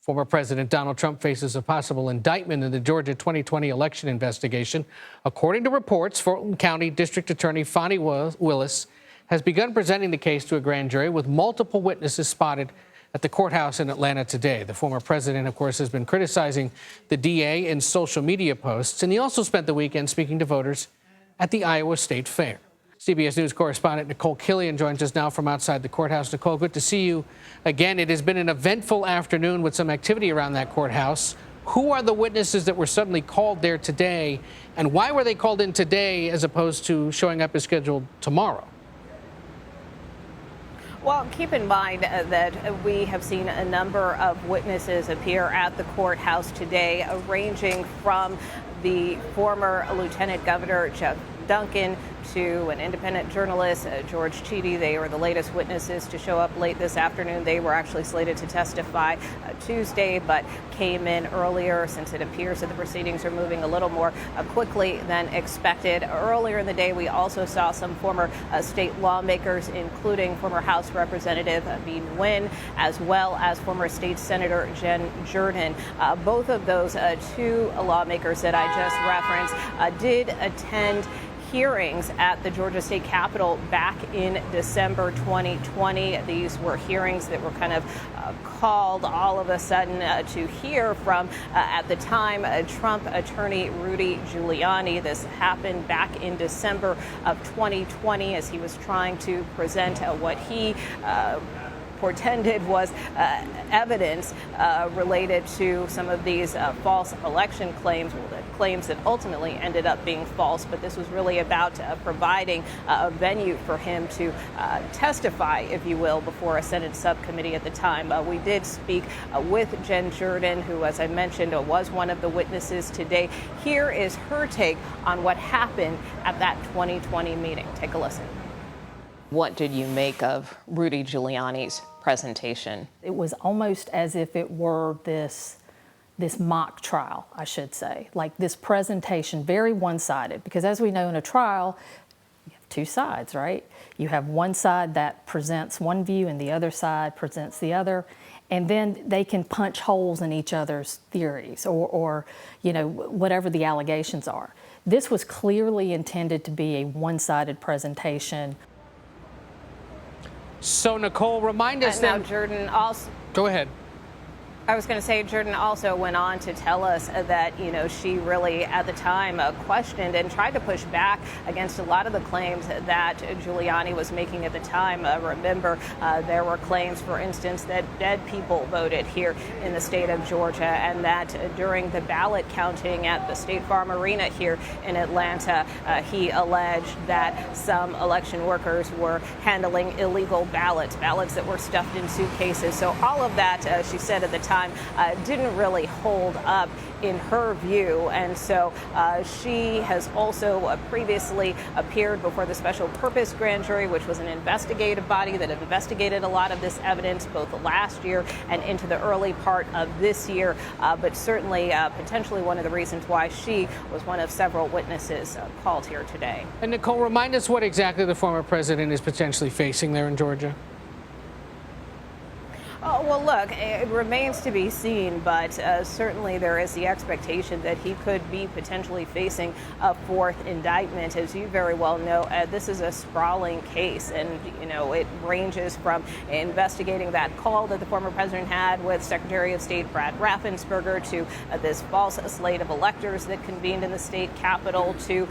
Former President Donald Trump faces a possible indictment in the Georgia 2020 election investigation. According to reports, Fulton County District Attorney Fani Willis has begun presenting the case to a grand jury with multiple witnesses spotted at the courthouse in Atlanta today. The former president, of course, has been criticizing the DA in social media posts, and he also spent the weekend speaking to voters at the Iowa State Fair. CBS News correspondent Nikole Killion joins us now from outside the courthouse. Nikole, good to see you again. It has been an eventful afternoon with some activity around that courthouse. Who are the witnesses that were suddenly called there today, and why were they called in today as opposed to showing up as scheduled tomorrow? Well, keep in mind that we have seen a number of witnesses appear at the courthouse today, ranging from the former Lieutenant Governor Chuck Duncan to an independent journalist, George Cheedy. They were the latest witnesses to show up late this afternoon. They were actually slated to testify Tuesday, but came in earlier since it appears that the proceedings are moving a little more quickly than expected. Earlier in the day, we also saw some former state lawmakers, including former House Representative Bean Wynn, as well as former State Senator Jen Jordan. Both of those two lawmakers that I just referenced did attend hearings at the Georgia State Capitol back in December 2020. These were hearings that were kind of called all of a sudden to hear from, at the time, Trump attorney Rudy Giuliani. This happened back in December of 2020 as he was trying to present what he portended was evidence related to some of these false election claims, claims that ultimately ended up being false. But this was really about providing a venue for him to testify, if you will, before a Senate subcommittee at the time. We did speak with Jen Jordan, who, as I mentioned, was one of the witnesses today. Here is her take on what happened at that 2020 meeting. Take a listen. What did you make of Rudy Giuliani's presentation? It was almost as if it were this mock trial, I should say, like this presentation, very one-sided, because as we know in a trial, you have two sides, right? You have one side that presents one view and the other side presents the other, and then they can punch holes in each other's theories or you know, whatever the allegations are. This was clearly intended to be a one-sided presentation. So, Nikole, remind us now, Jordan also. Go ahead. I was going to say, Jordan also went on to tell us that, you know, she really at the time questioned and tried to push back against a lot of the claims that Giuliani was making at the time. Remember, there were claims, for instance, that dead people voted here in the state of Georgia, and that during the ballot counting at the State Farm Arena here in Atlanta, he alleged that some election workers were handling illegal ballots that were stuffed in suitcases. So all of that, she said at the time, didn't really hold up in her view. And so she has also previously appeared before the Special Purpose Grand Jury, which was an investigative body that investigated a lot of this evidence both last year and into the early part of this year. But certainly potentially one of the reasons why she was one of several witnesses called here today. And Nikole, remind us what exactly the former president is potentially facing there in Georgia. Oh, well, look, it remains to be seen, but certainly there is the expectation that he could be potentially facing a fourth indictment. As you very well know, this is a sprawling case, and, you know, it ranges from investigating that call that the former president had with Secretary of State Brad Raffensperger to this false slate of electors that convened in the state capitol to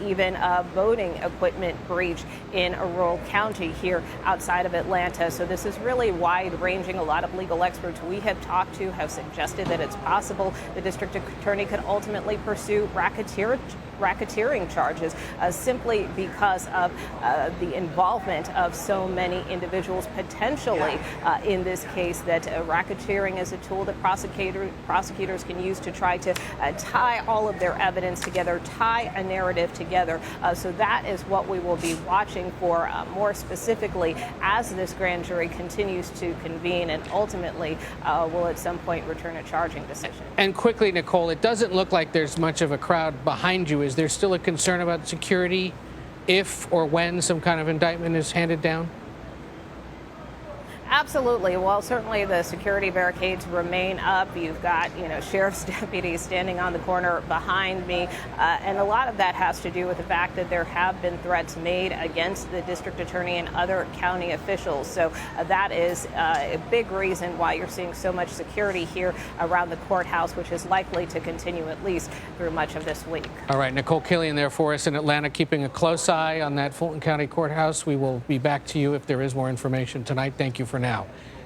even a voting equipment breach in a rural county here outside of Atlanta. So this is really wide-ranging. A lot of legal experts we have talked to have suggested that it's possible the district attorney could ultimately pursue racketeering charges simply because of the involvement of so many individuals potentially in this case, that racketeering is a tool that prosecutors can use to try to tie all of their evidence together, tie a narrative together. So that is what we will be watching for more specifically as this grand jury continues to convene and ultimately will at some point return a charging decision. And quickly, Nikole, it doesn't look like there's much of a crowd behind you. Is there still a concern about security if or when some kind of indictment is handed down? Absolutely. Well, certainly the security barricades remain up. You've got, sheriff's deputies standing on the corner behind me. And a lot of that has to do with the fact that there have been threats made against the district attorney and other county officials. So that is a big reason why you're seeing so much security here around the courthouse, which is likely to continue at least through much of this week. All right, Nikole Killion there for us in Atlanta, keeping a close eye on that Fulton County Courthouse. We will be back to you if there is more information tonight. Thank you for now.